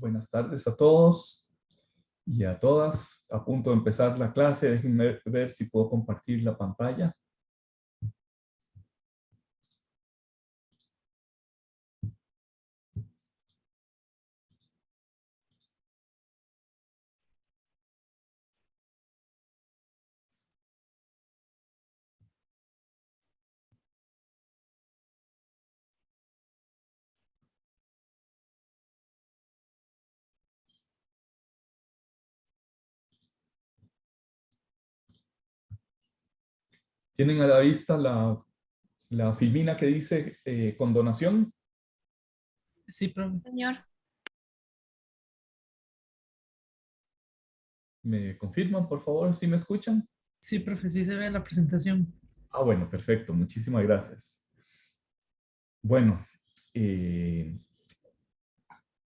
Buenas tardes a todos y a todas. A punto de empezar la clase. Déjenme ver si puedo compartir la pantalla. ¿Tienen a la vista la filmina que dice condonación? Sí, profe. Señor. ¿Me confirman, por favor, si me escuchan? Sí, profe, sí se ve la presentación. Ah, bueno, perfecto. Muchísimas gracias. Bueno,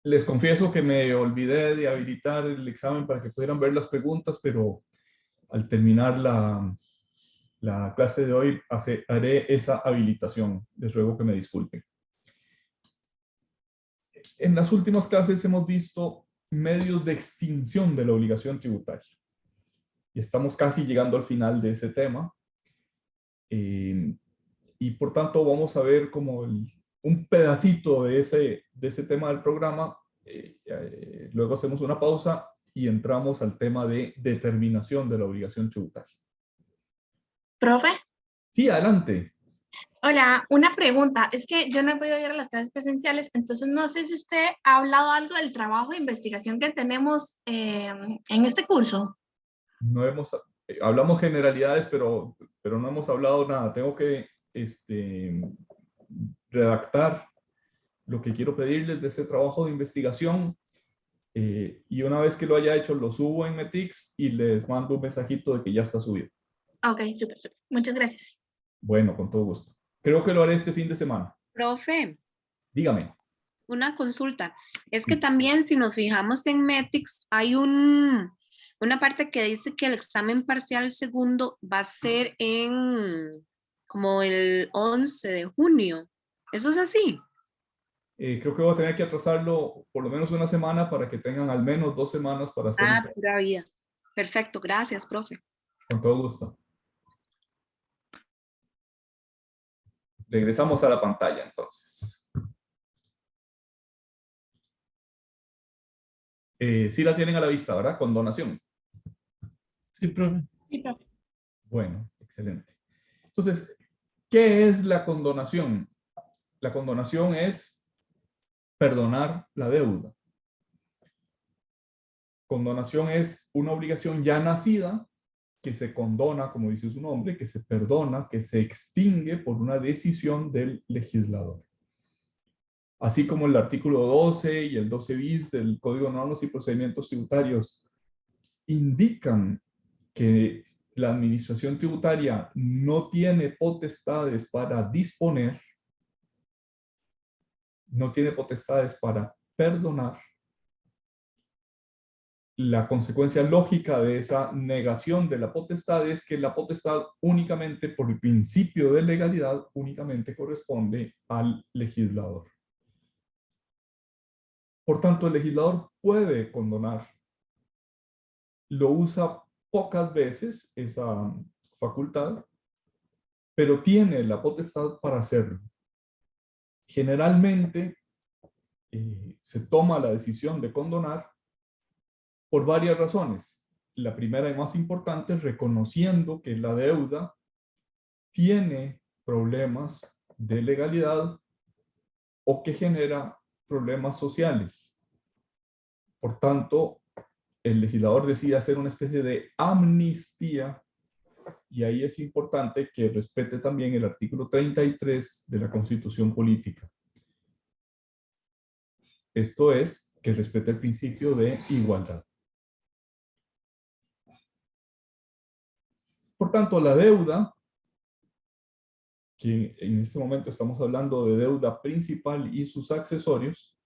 les confieso que me olvidé de habilitar el examen para que pudieran ver las preguntas, pero al terminar la clase de hoy haré esa habilitación. Les ruego que me disculpen. En las últimas clases hemos visto medios de extinción de la obligación tributaria. Y estamos casi llegando al final de ese tema. Y por tanto vamos a ver como un pedacito de ese tema del programa. Luego hacemos una pausa y entramos al tema de determinación de la obligación tributaria. Profe, Sí, adelante. hola, una pregunta. Es que yo no he podido ir a las clases presenciales, entonces no sé si usted ha hablado algo del trabajo de investigación que tenemos en este curso. No hablamos generalidades, pero no hemos hablado nada. Tengo que redactar lo que quiero pedirles de ese trabajo de investigación, y una vez que lo haya hecho lo subo en Metix y les mando un mensajito de que ya está subido. Ok, súper, súper. Muchas gracias. Bueno, con todo gusto. Creo que lo haré este fin de semana. Profe, Dígame. una consulta. Es que Sí. también si nos fijamos en Metix, hay una parte que dice que el examen parcial segundo va a ser en como el 11 de junio. ¿Eso es así? Creo que voy a tener que atrasarlo por lo menos una semana para que tengan al menos 2 semanas para hacer Ah, pura vida. Perfecto, gracias, profe. con todo gusto. Regresamos a la pantalla entonces. Sí la tienen a la vista, ¿verdad? Condonación. Sí, profe. Sí, profe. Bueno, excelente. Entonces, ¿qué es la condonación? La condonación es perdonar la deuda. Condonación es una obligación ya nacida que se condona, como dice su nombre, que se perdona, que se extingue por una decisión del legislador. Así como el artículo 12 y el 12 bis del Código de Normas y Procedimientos Tributarios indican que la administración tributaria no tiene potestades para disponer, no tiene potestades para perdonar. La consecuencia lógica de esa negación de la potestad es que la potestad únicamente, por el principio de legalidad, únicamente corresponde al legislador. Por tanto, el legislador puede condonar. Lo usa pocas veces esa facultad, pero tiene la potestad para hacerlo. Generalmente se toma la decisión de condonar por varias razones. La primera y más importante es reconociendo que la deuda tiene problemas de legalidad o que genera problemas sociales. Por tanto, el legislador decide hacer una especie de amnistía, y ahí es importante que respete también el artículo 33 de la Constitución Política. Esto es, que respete el principio de igualdad. Por tanto, la deuda, que en este momento estamos hablando de deuda principal y sus accesorios,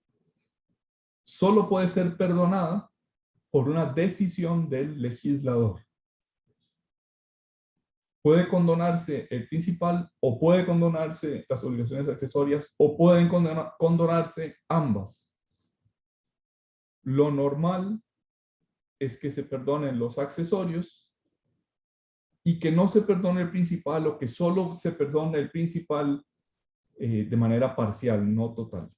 solo puede ser perdonada por una decisión del legislador. Puede condonarse el principal o puede condonarse las obligaciones accesorias o pueden condonarse ambas. lo normal es que se perdonen los accesorios y que no se perdone el principal, o que solo se perdone el principal de manera parcial, no total.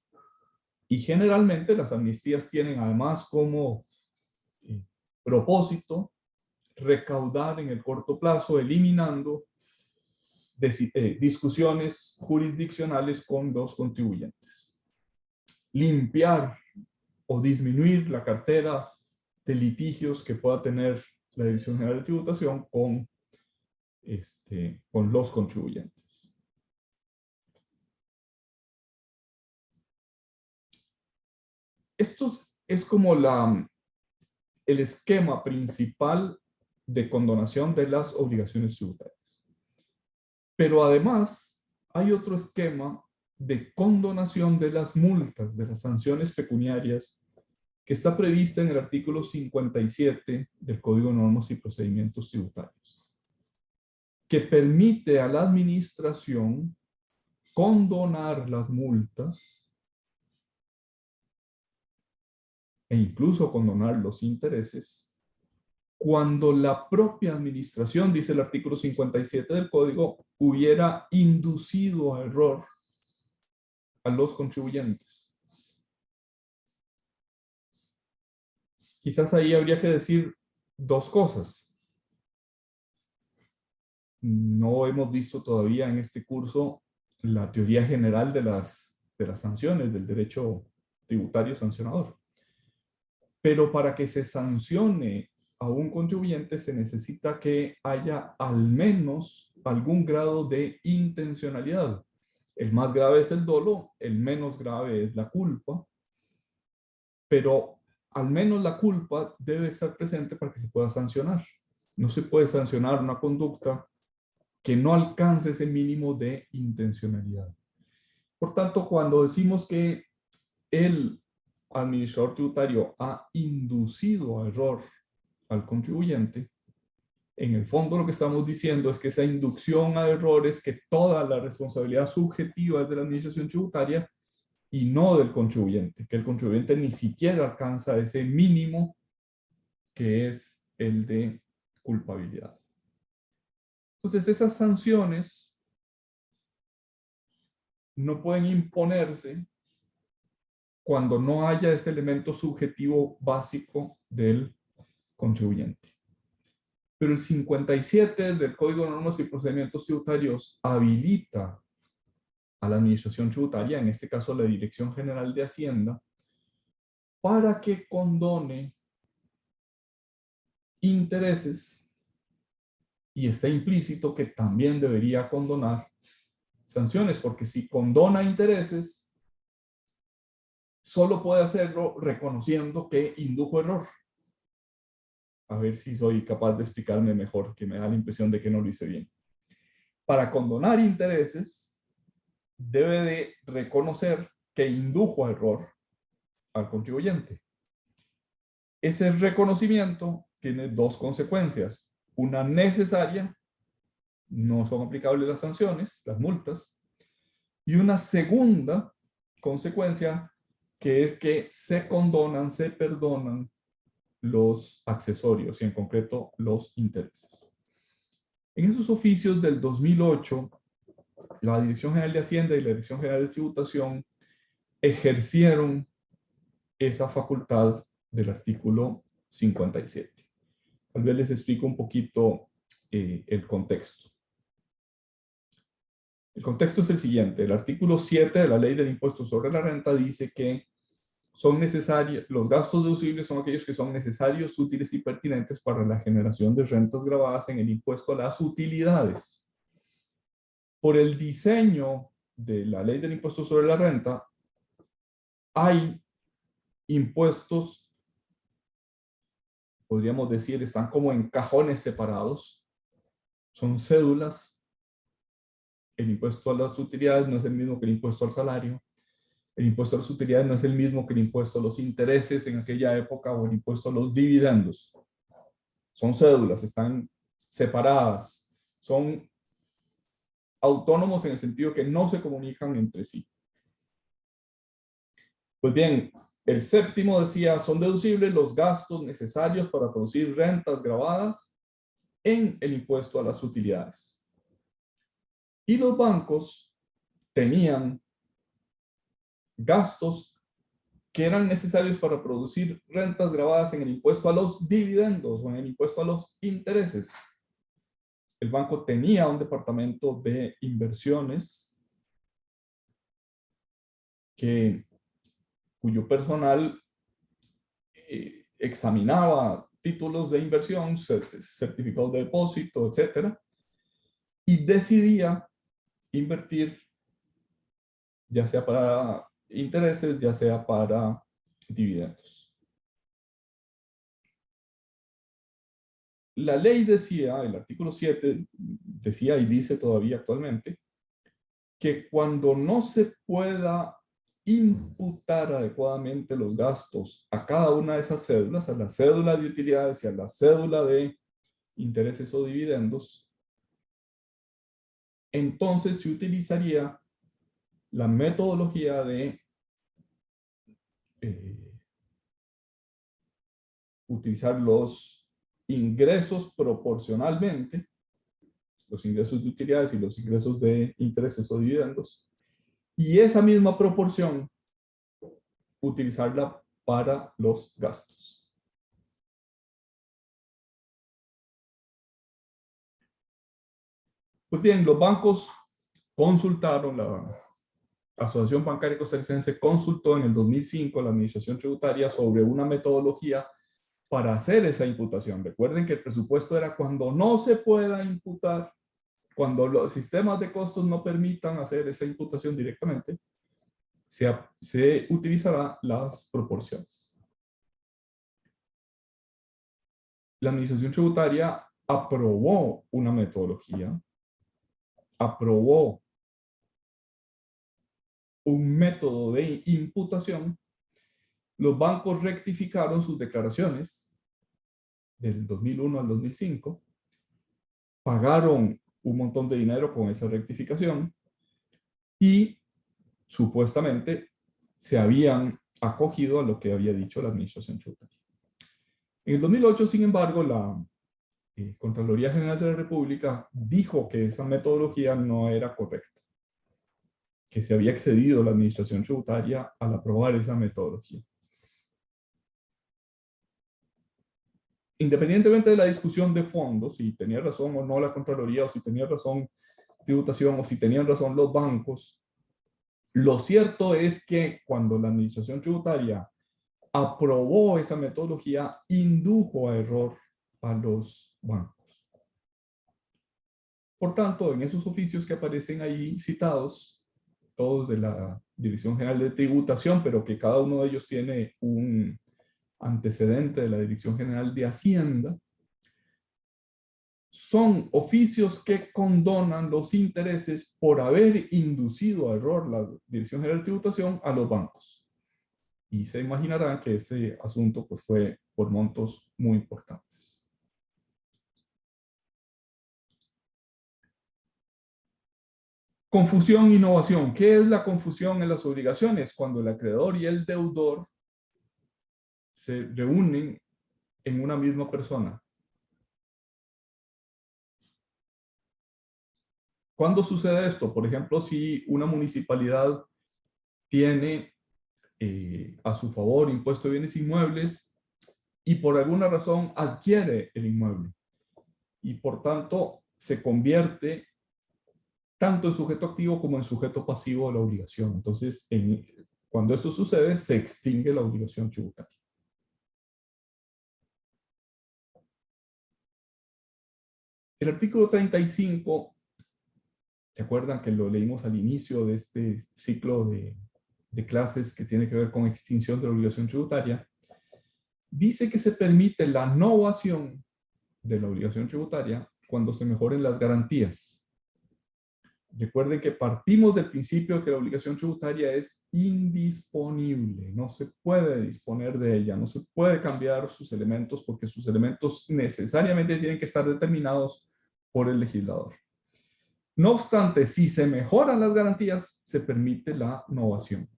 Y generalmente las amnistías tienen además como propósito recaudar en el corto plazo, eliminando discusiones jurisdiccionales con los contribuyentes. Limpiar o disminuir la cartera de litigios que pueda tener la Dirección General de Tributación con los contribuyentes. Esto es como el esquema principal de condonación de las obligaciones tributarias. Pero además hay otro esquema de condonación de las multas, de las sanciones pecuniarias, que está prevista en el artículo 57 del Código de Normas y Procedimientos Tributarios, que permite a la administración condonar las multas e incluso condonar los intereses cuando la propia administración, dice el artículo 57 del Código, hubiera inducido a error a los contribuyentes. Quizás ahí habría que decir dos cosas. No hemos visto todavía en este curso la teoría general de las sanciones, del derecho tributario sancionador. Pero para que se sancione a un contribuyente se necesita que haya al menos algún grado de intencionalidad. El más grave es el dolo, el menos grave es la culpa, pero al menos la culpa debe estar presente para que se pueda sancionar. No se puede sancionar una conducta que no alcance ese mínimo de intencionalidad. Por tanto, cuando decimos que el administrador tributario ha inducido a error al contribuyente, en el fondo lo que estamos diciendo es que esa inducción a error es que toda la responsabilidad subjetiva es de la administración tributaria y no del contribuyente, que el contribuyente ni siquiera alcanza ese mínimo que es el de culpabilidad. Entonces esas sanciones no pueden imponerse cuando no haya ese elemento subjetivo básico del contribuyente. Pero el 57 del Código de Normas y Procedimientos Tributarios habilita a la Administración Tributaria, en este caso la Dirección General de Hacienda, para que condone intereses, y está implícito que también debería condonar sanciones, porque si condona intereses, solo puede hacerlo reconociendo que indujo error. A ver si soy capaz de explicarme mejor, que me da la impresión de que no lo hice bien. Para condonar intereses, debe de reconocer que indujo a error al contribuyente. Ese reconocimiento tiene dos consecuencias. Una necesaria, no son aplicables las sanciones, las multas, y una segunda consecuencia, que es que se condonan, se perdonan los accesorios, y en concreto los intereses. En esos oficios del 2008, la Dirección General de Hacienda y la Dirección General de Tributación ejercieron esa facultad del artículo 57. Tal vez les explico un poquito el contexto. El contexto es el siguiente. El artículo 7 de la Ley del Impuesto sobre la Renta dice que son necesarios, los gastos deducibles son aquellos que son necesarios, útiles y pertinentes para la generación de rentas gravadas en el impuesto a las utilidades. Por el diseño de la Ley del Impuesto sobre la Renta, hay impuestos, podríamos decir, están como en cajones separados, son cédulas. El impuesto a las utilidades no es el mismo que el impuesto al salario. El impuesto a las utilidades no es el mismo que el impuesto a los intereses en aquella época o el impuesto a los dividendos. Son cédulas, están separadas, son autónomos en el sentido que no se comunican entre sí. Pues bien, El séptimo decía, son deducibles los gastos necesarios para producir rentas grabadas en el impuesto a las utilidades. Y los bancos tenían gastos que eran necesarios para producir rentas grabadas en el impuesto a los dividendos o en el impuesto a los intereses. El banco tenía un departamento de inversiones cuyo personal examinaba títulos de inversión, certificados de depósito, etcétera, y decidía invertir ya sea para intereses, ya sea para dividendos. La ley decía, el artículo 7 decía y dice todavía actualmente, que cuando no se pueda imputar adecuadamente los gastos a cada una de esas cédulas, a la cédula de utilidades y a la cédula de intereses o dividendos, entonces se utilizaría la metodología de utilizar los ingresos proporcionalmente, los ingresos de utilidades y los ingresos de intereses o dividendos, y esa misma proporción utilizarla para los gastos. Pues bien, los bancos consultaron, la Asociación Bancaria Costarricense consultó en el 2005 a la Administración Tributaria sobre una metodología para hacer esa imputación. Recuerden que el presupuesto era cuando no se pueda imputar, cuando los sistemas de costos no permitan hacer esa imputación directamente, se utilizará las proporciones. La Administración Tributaria aprobó una metodología, aprobó un método de imputación. Los bancos rectificaron sus declaraciones del 2001 al 2005, pagaron un montón de dinero con esa rectificación y supuestamente se habían acogido a lo que había dicho la Administración Tributaria. En el 2008, sin embargo, la Contraloría General de la República dijo que esa metodología no era correcta, que se había excedido la Administración Tributaria al aprobar esa metodología. Independientemente de la discusión de fondo, si tenía razón o no la Contraloría, o si tenía razón tributación, o si tenían razón los bancos, lo cierto es que cuando la Administración Tributaria aprobó esa metodología, indujo a error a los bancos. Por tanto, en esos oficios que aparecen ahí citados, todos de la Dirección General de Tributación, pero que cada uno de ellos tiene un antecedente de la Dirección General de Hacienda, son oficios que condonan los intereses por haber inducido a error la Dirección General de Tributación a los bancos. Y se imaginarán que ese asunto pues, fue por montos muy importantes. Confusión e innovación. ¿Qué es la confusión en las obligaciones? Cuando el acreedor y el deudor se reúnen en una misma persona. ¿Cuándo sucede esto? Por ejemplo, si una municipalidad tiene a su favor impuesto de bienes inmuebles y por alguna razón adquiere el inmueble y por tanto se convierte tanto en sujeto activo como en sujeto pasivo de la obligación. Entonces, cuando eso sucede, se extingue la obligación tributaria. El artículo 35, ¿se acuerdan que lo leímos al inicio de este ciclo de clases que tiene que ver con extinción de la obligación tributaria? Dice que se permite la novación de la obligación tributaria cuando se mejoren las garantías. Recuerden que partimos del principio de que la obligación tributaria es indisponible, no se puede disponer de ella, no se puede cambiar sus elementos porque sus elementos necesariamente tienen que estar determinados por el legislador. No obstante, si se mejoran las garantías, se permite la novación.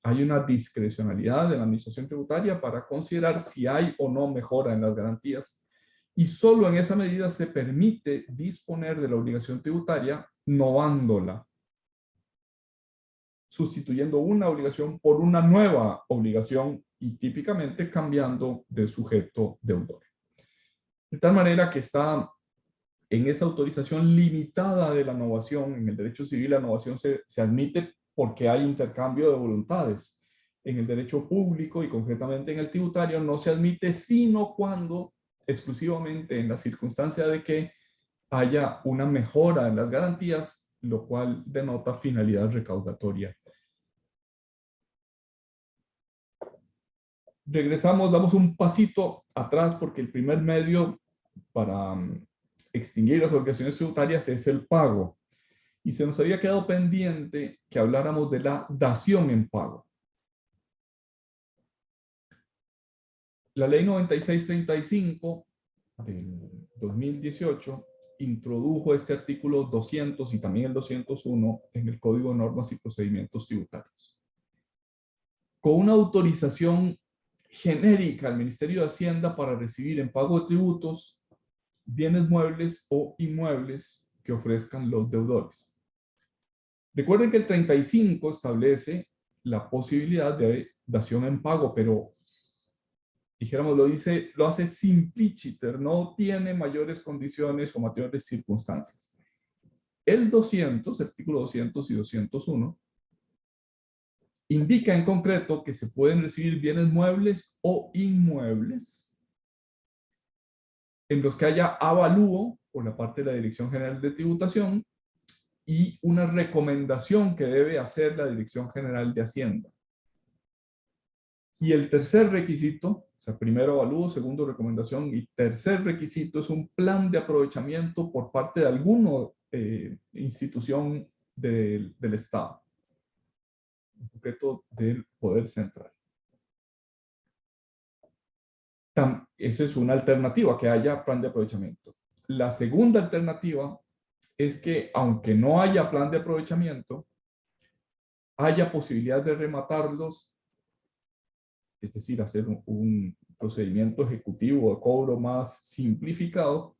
hay una discrecionalidad de la administración tributaria para considerar si hay o no mejora en las garantías, y solo en esa medida se permite disponer de la obligación tributaria novándola, sustituyendo una obligación por una nueva obligación y típicamente cambiando de sujeto deudor. De tal manera que está en esa autorización limitada de la novación. En el derecho civil la novación se admite porque hay intercambio de voluntades. En el derecho público y concretamente en el tributario no se admite sino cuando exclusivamente en la circunstancia de que haya una mejora en las garantías, lo cual denota finalidad recaudatoria. Regresamos, damos un pasito atrás porque el primer medio para extinguir las obligaciones tributarias es el pago. Y se nos había quedado pendiente que habláramos de la dación en pago. La ley 9635 del 2018 introdujo este artículo 200 y también el 201 en el Código de Normas y Procedimientos Tributarios. Con una autorización genérica al Ministerio de Hacienda para recibir en pago de tributos bienes muebles o inmuebles que ofrezcan los deudores. Recuerden que el 35 establece la posibilidad de dación en pago, pero dijéramos, lo hace simpliciter, no tiene mayores condiciones o mayores circunstancias. El 200, artículo 200 y 201, indica en concreto que se pueden recibir bienes muebles o inmuebles en los que haya avalúo por la parte de la Dirección General de Tributación y una recomendación que debe hacer la Dirección General de Hacienda. Y el tercer requisito, o sea, primero avalúo, segundo recomendación y tercer requisito es un plan de aprovechamiento por parte de alguna institución del Estado, en concreto del Poder Central. Esa es una alternativa, que haya plan de aprovechamiento. La segunda alternativa es que, aunque no haya plan de aprovechamiento, haya posibilidad de rematarlos, es decir, hacer un procedimiento ejecutivo de cobro más simplificado,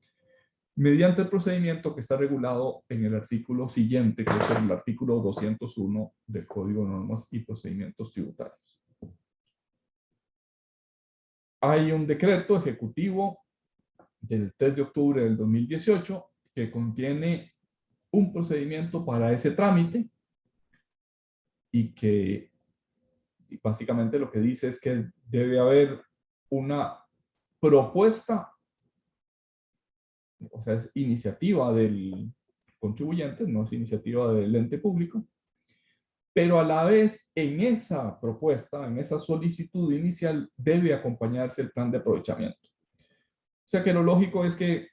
mediante el procedimiento que está regulado en el artículo siguiente, que es el artículo 201 del Código de Normas y Procedimientos Tributarios. Hay un decreto ejecutivo del 3 de octubre del 2018 que contiene un procedimiento para ese trámite y que básicamente lo que dice es que debe haber una propuesta, o sea, es iniciativa del contribuyente, no es iniciativa del ente público, pero a la vez en esa propuesta, en esa solicitud inicial, debe acompañarse el plan de aprovechamiento. O sea que lo lógico es que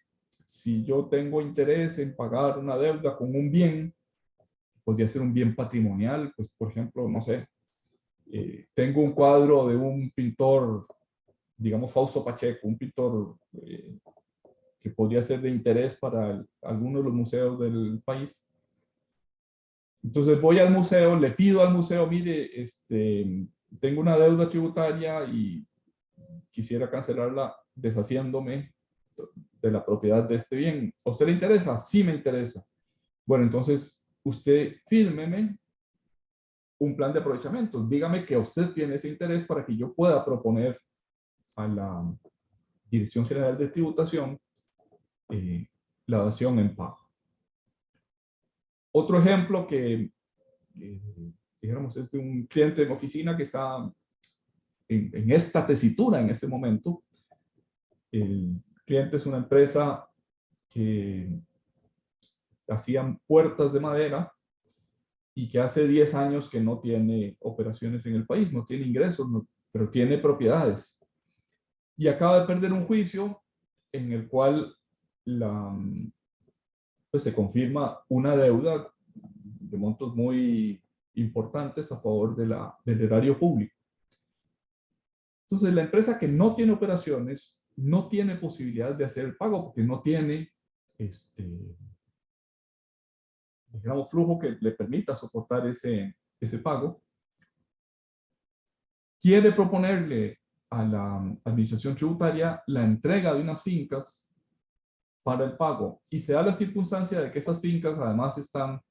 si yo tengo interés en pagar una deuda con un bien, podría ser un bien patrimonial, pues por ejemplo, no sé, tengo un cuadro de un pintor, digamos Fausto Pacheco, un pintor que podría ser de interés para alguno de los museos del país. Entonces voy al museo, le pido al museo, mire, tengo una deuda tributaria y quisiera cancelarla deshaciéndome de la propiedad de este bien. ¿A usted le interesa? Sí me interesa. Bueno, entonces usted fírmeme un plan de aprovechamiento. Dígame que usted tiene ese interés para que yo pueda proponer a la Dirección General de Tributación la dación en pago. Otro ejemplo que dijéramos es de un cliente en oficina que está en esta tesitura en este momento. El cliente es una empresa que hacían puertas de madera y que hace 10 años que no tiene operaciones en el país, no tiene ingresos, pero tiene propiedades. Y acaba de perder un juicio en el cual pues se confirma una deuda de montos muy importantes a favor del erario público. Entonces, la empresa que no tiene operaciones no tiene posibilidad de hacer el pago porque no tiene digamos, flujo que le permita soportar ese pago. quiere proponerle a la administración tributaria la entrega de unas fincas para el pago, y se da la circunstancia de que esas fincas además están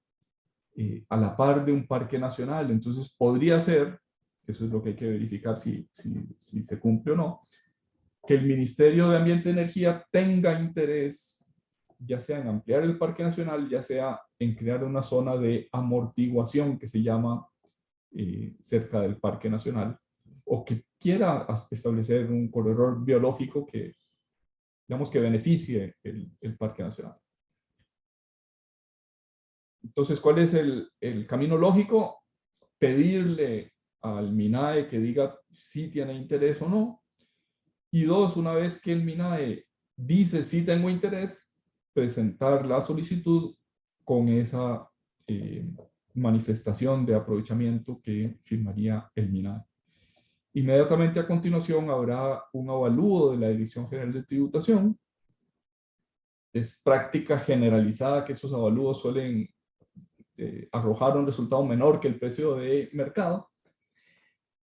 a la par de un parque nacional. Entonces podría ser, eso es lo que hay que verificar si se cumple o no, que el Ministerio de Ambiente y Energía tenga interés, ya sea en ampliar el parque nacional, ya sea en crear una zona de amortiguación que se llama cerca del parque nacional, o que quiera establecer un corredor biológico que, digamos, que beneficie el parque nacional. Entonces, ¿cuál es el camino lógico? Pedirle al MINAE que diga si tiene interés o no. Y dos, una vez que el MINAE dice si tengo interés, presentar la solicitud con esa manifestación de aprovechamiento que firmaría el MINAE. Inmediatamente a continuación habrá un avalúo de la Dirección General de Tributación. Es práctica generalizada que esos avalúos suelen arrojar un resultado menor que el precio de mercado.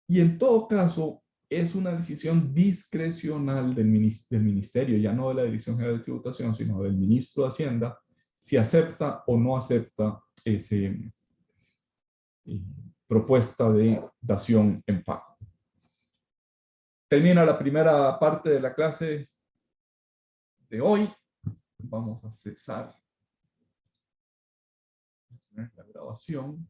Y en todo caso, es una decisión discrecional del ministerio, ya no de la Dirección General de Tributación, sino del ministro de Hacienda, si acepta o no acepta esa propuesta de dación en pago. Termina la primera parte de la clase de hoy. Vamos a cesar la grabación.